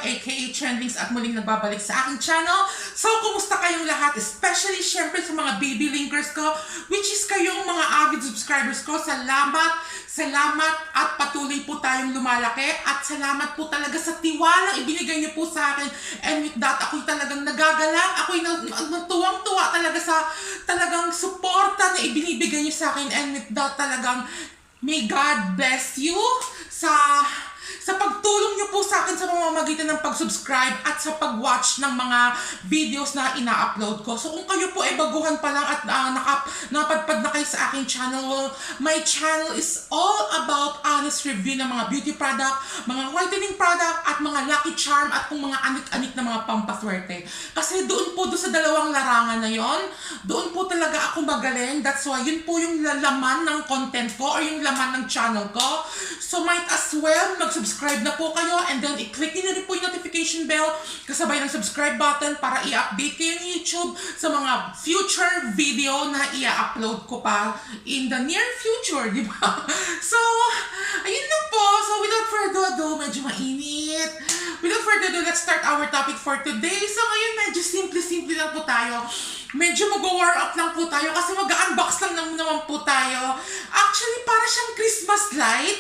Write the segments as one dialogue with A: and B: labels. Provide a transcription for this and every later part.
A: aka Trendings at muling nagbabalik sa aking channel. So, kumusta kayong lahat? Especially, syempre, sa mga baby linkers ko, which is kayong mga avid subscribers ko. Salamat at patuloy po tayong lumalaki at salamat po talaga sa tiwalang ibinigay niyo po sa akin. And with that, ako'y talagang nagagalak. Ako'y natuwang-tuwa talaga sa talagang suporta na ibinibigay niyo sa akin. And with that, talagang may God bless you sa pagtulong niyo po sa akin sa pamamagitan ng pag-subscribe at sa pag-watch ng mga videos na ina-upload ko. So kung kayo po ay baguhan pa lang at napadpad na kayo sa aking channel, well, my channel is all about honest review ng mga beauty product, mga whitening product, at mga lucky charm at kung mga anik-anik na mga pampaswerte. Kasi doon sa dalawang larangan na yon, doon po talaga ako magaling. That's why yun po yung laman ng content ko or yung laman ng channel ko. So might as well mag-subscribe na po kayo and then i-click nyo na rin po yung notification bell kasabay ng subscribe button para i-update kayo ng YouTube sa mga future video na i-upload ko pa in the near future, di ba? So, ayun lang po. So, without further ado, medyo mainit. Without further ado, let's start our topic for today. So, ngayon medyo simple lang po tayo. Medyo mag-war up lang po tayo kasi mag-unbox lang naman po tayo. Actually, para siyang Christmas light.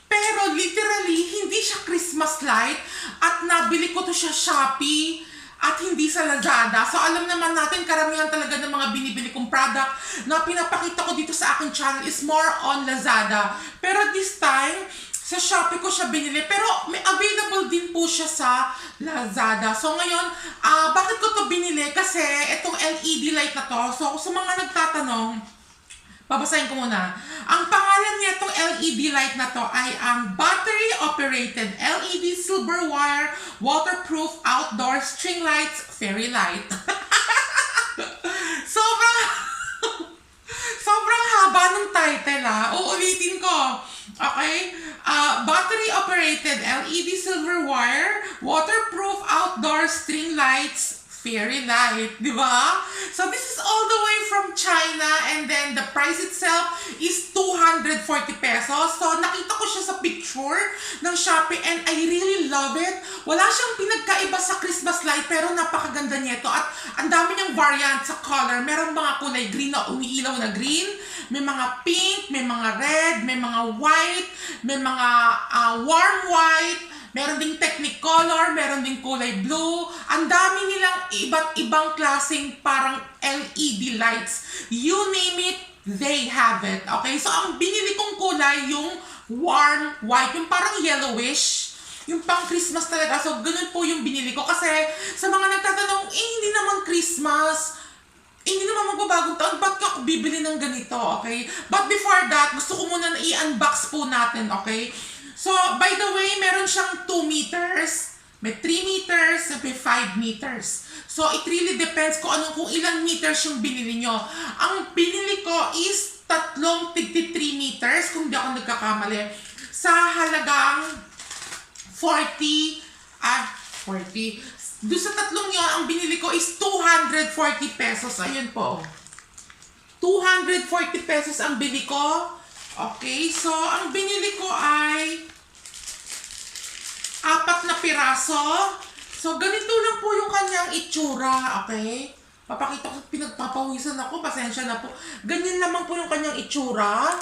A: Pero literally, hindi siya Christmas light at nabili ko to siya Shopee at hindi sa Lazada. So alam naman natin, karamihan talaga ng mga binibili kong product na pinapakita ko dito sa aking channel is more on Lazada. Pero this time, sa Shopee ko siya binili. Pero may available din po siya sa Lazada. So ngayon, bakit ko to binili? Kasi itong LED light na to, so sa mga nagtatanong, babasahin ko muna. Ang pangalan niya itong LED light na to ay ang battery-operated LED silver wire waterproof outdoor string lights fairy light. Sobrang haba ng title Uulitin ko. Okay? Battery-operated LED silver wire waterproof outdoor string lights fairy light, di ba? So this is all the way from China and then the price itself is 240 pesos. So nakita ko siya sa picture ng Shopee and I really love it. Wala siyang pinagkaiba sa Christmas light pero napakaganda nito at ang dami niyang variant sa color. Merong mga kulay green na umiilaw na green, may mga pink, may mga red, may mga white, may mga warm white, meron ding technicolor, meron ding kulay blue. Ang dami nilang iba't ibang klaseng parang LED lights. You name it, they have it. Okay? So, ang binili kong kulay, yung warm white, yung parang yellowish, yung pang Christmas talaga. So, ganun po yung binili ko. Kasi, sa mga nagtatanong, hindi naman Christmas, hindi naman magbabagong taon, ba't ka bibili ng ganito? Okay? But before that, gusto ko muna na i-unbox po natin. Okay? So, by the way, meron siyang 2 meters, may 3 meters, may 5 meters. So, it really depends kung ilang meters yung binili nyo. Ang binili ko is 3 tig-3 meters, kung di ako nagkakamali, sa halagang 40. Doon sa tatlong yun, ang binili ko is 240 pesos. Ayun po. 240 pesos ang bili ko. Okay, so ang binili ko ay 4 na piraso. So ganito lang po yung kanyang itsura, okay? Papakita ko, pinagpapawisan ako, pasensya na po. Ganyan lamang po yung kanyang itsura.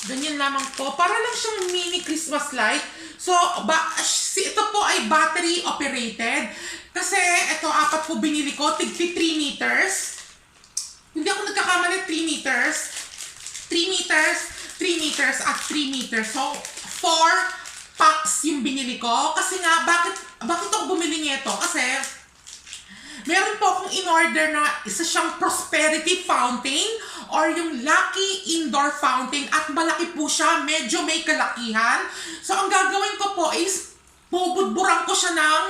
A: Ganyan lamang po. Para lang siyang mini Christmas light. So, ito po ay battery operated. Kasi ito 4 po binili ko, tig 3 meters. Hindi ako nagkakamali, 3 meters. 3 meters, 3 meters, at 3 meters. So, 4 packs yung binili ko. Kasi nga, bakit ako bumili nito? Kasi, meron po akong in-order na isa siyang prosperity fountain or yung lucky indoor fountain at malaki po siya. Medyo may kalakihan. So, ang gagawin ko po is, bubudburan ko siya ng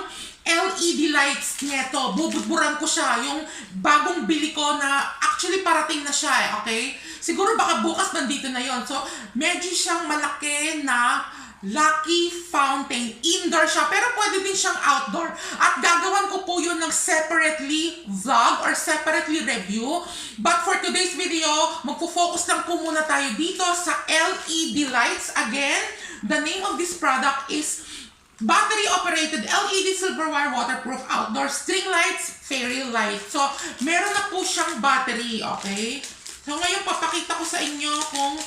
A: LED lights nito. Bubudburan ko siya. Yung bagong bili ko na actually parating na siya okay? Siguro baka bukas nandito na yon. So, medyo siyang malaki na lucky fountain. Indoor siya, pero pwede din siyang outdoor. At gagawan ko po yun ng separately vlog or separately review. But for today's video, magpo-focus lang po muna tayo dito sa LED lights. Again, the name of this product is Battery-operated LED silver wire waterproof outdoor string lights, fairy light. So, meron na po siyang battery, okay? So, ngayon papakita ko sa inyo kung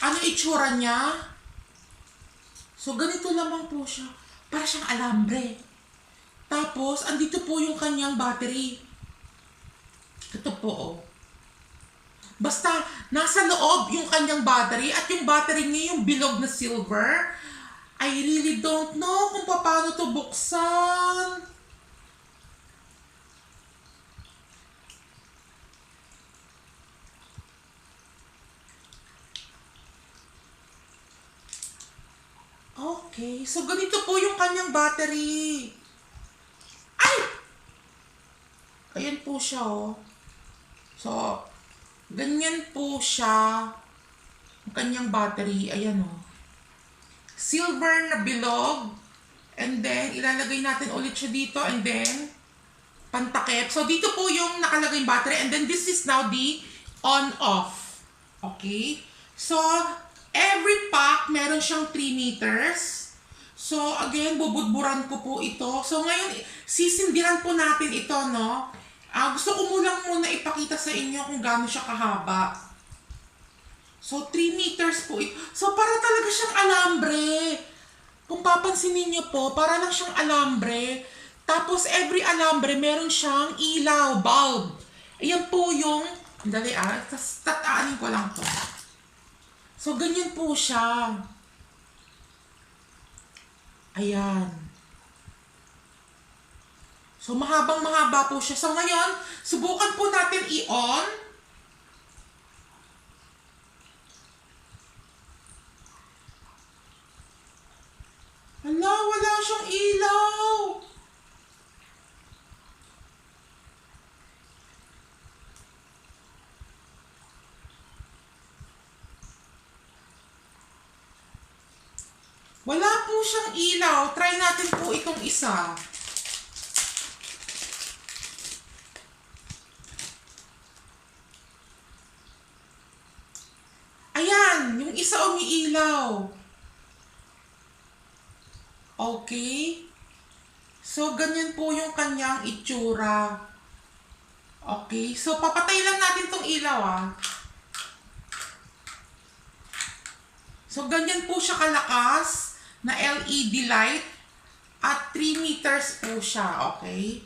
A: ano itsura niya. So, ganito lamang po siya. Para siyang alambre. Tapos, andito po yung kanyang battery. Ito po, oh. Basta, nasa loob yung kanyang battery at yung battery niya yung bilog na silver. I really don't know kung paano to buksan. Okay, so ganito po yung kanyang battery. Ay! Ayan po siya, oh. So, ganyan po siya. Ang kanyang battery, ayan, oh. Silver na bilog. And then, ilalagay natin ulit siya dito. And then, pantakip. So, dito po yung nakalagay yung battery. And then, this is now the on-off. Okay? So, every pack, meron siyang 3 meters. So, again, bubudburan ko po ito. So, ngayon, sisindihan po natin ito, no? Gusto ko muna ipakita sa inyo kung gaano siya kahaba. So, 3 meters po ito. So, para talaga siyang alambre. Kung papansinin niyo po, para lang siyang alambre. Tapos, every alambre, meron siyang ilaw, bulb. Ayan po yung, dali tataanin ko lang to. So, ganyan po siya. Ayan. So, mahabang-mahaba po siya. So, ngayon, subukan po natin i-on. Hala, wala siyang ilaw. Wala po siyang ilaw. Try natin po itong isa. Ayan, yung isa umiilaw. Okay. So, ganyan po yung kanyang itsura. Okay. So, papatay lang natin tong ilaw, ah. So, ganyan po siya kalakas na LED light at 3 meters po siya. Okay.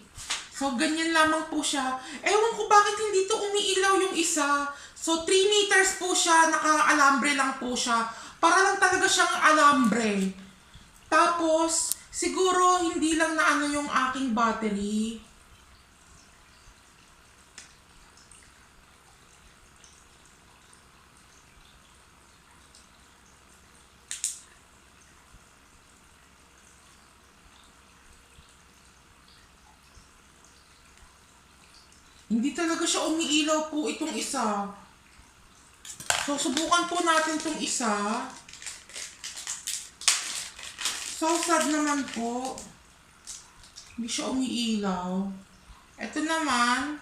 A: So, ganyan lamang po siya. Ewan ko bakit hindi to umiilaw yung isa. So, 3 meters po siya. Naka-alambre lang po siya. Para lang talaga siyang alambre. Tapos, siguro hindi lang na ano yung aking battery. Hindi talaga siya umiilaw po itong isa. So, subukan po natin itong isa. So sad naman po. Hindi siya umiilaw. Ito naman,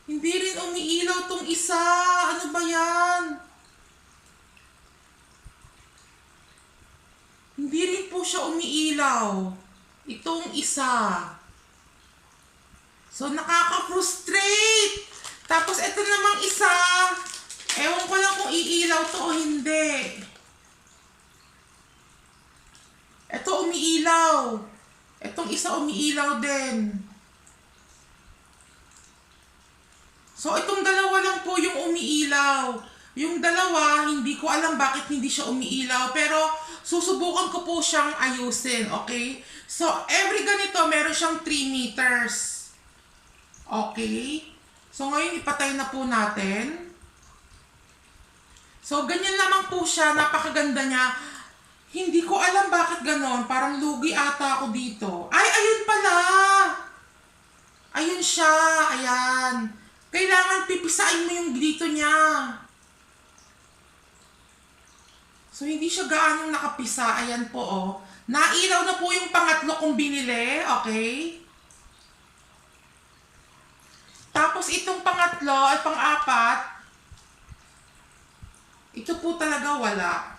A: hindi rin umiilaw tong isa. Ano ba yan? Hindi rin po siya umiilaw. Itong isa. So nakaka-frustrate. Tapos ito namang isa. Ewan ko lang kung iilaw to o hindi. Ito umiilaw. Itong isa umiilaw din. So itong dalawa lang po yung umiilaw. Yung dalawa, hindi ko alam bakit hindi siya umiilaw. Pero susubukan ko po siyang ayusin. Okay? So every ganito, meron siyang 3 meters. Okay? So ngayon ipatay na po natin. So ganyan lamang po siya. Napakaganda niya. Hindi ko alam bakit ganon. Parang lugi ata ako dito. Ay, ayun pala! Ayun siya. Ayan. Kailangan pipisain mo yung dito niya. So, hindi siya gaanong nakapisa. Ayan po, oh. Nailaw na po yung pangatlo kong binili. Okay? Tapos, itong pangatlo at pang-apat, ito po talaga wala.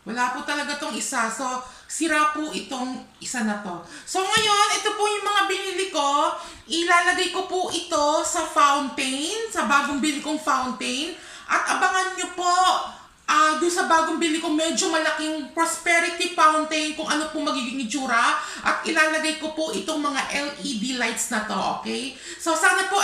A: Wala po talaga tong isa. So, sira po itong isa na to. So, ngayon, ito po yung mga binili ko. Ilalagay ko po ito sa fountain, sa bagong bili kong fountain. At abangan nyo po, doon sa bagong bili ko, medyo malaking prosperity fountain kung ano po magiging itsura. At ilalagay ko po itong mga LED lights na to, okay? So, sana po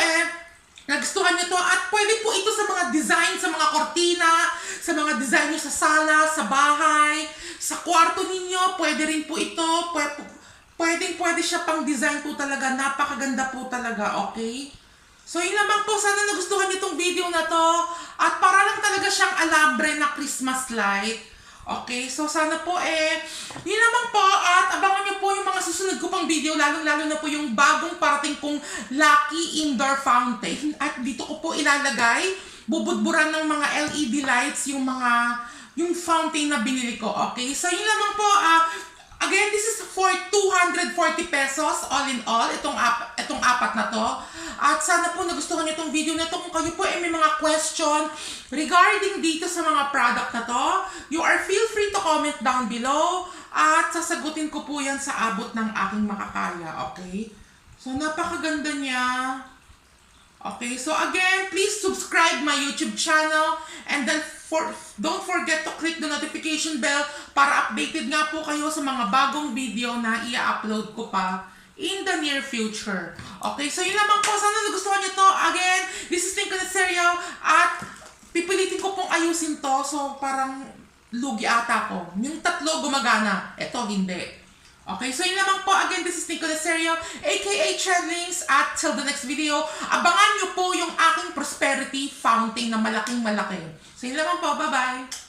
A: nagustuhan nyo to at pwede po ito sa mga design, sa mga kortina, sa mga design nyo sa sala, sa bahay, sa kwarto ninyo, pwede rin po ito, pwede siya pang design po talaga, napakaganda po talaga, okay? So yun naman po, sana nagustuhan nyo itong video na to at para lang talaga siyang alambre na Christmas light. Okay, so sana po yun naman po at abangan nyo po yung mga susunod ko pang video, lalong-lalo na po yung bagong parating kong Lucky Indoor Fountain. At dito ko po ilalagay, bubudburan ng mga LED lights yung fountain na binili ko. Okay, so yun naman po, again, this is for 240 pesos all in all, itong apat na to. At sana po nagustuhan niyo itong video na to. Kung kayo po may mga question regarding dito sa mga product na to, feel free to comment down below at sasagutin ko po yan sa abot ng aking makakaya, okay? So, napakaganda niya. Okay, so again, please subscribe my YouTube channel and then don't forget to click the notification bell para updated nga po kayo sa mga bagong video na i-upload ko pa in the near future. Okay, so yun naman po. Sana nagustuhan nyo to. Again, this is Seryo at pipilitin ko pong ayusin to. So, parang lugi ata ko. Yung tatlo gumagana. Ito, hindi. Okay, so yun naman po. Again, this is Seryo, aka Trendlings. At till the next video, abangan nyo po yung aking prosperity fountain na malaking malaki. So yun naman po. Bye-bye!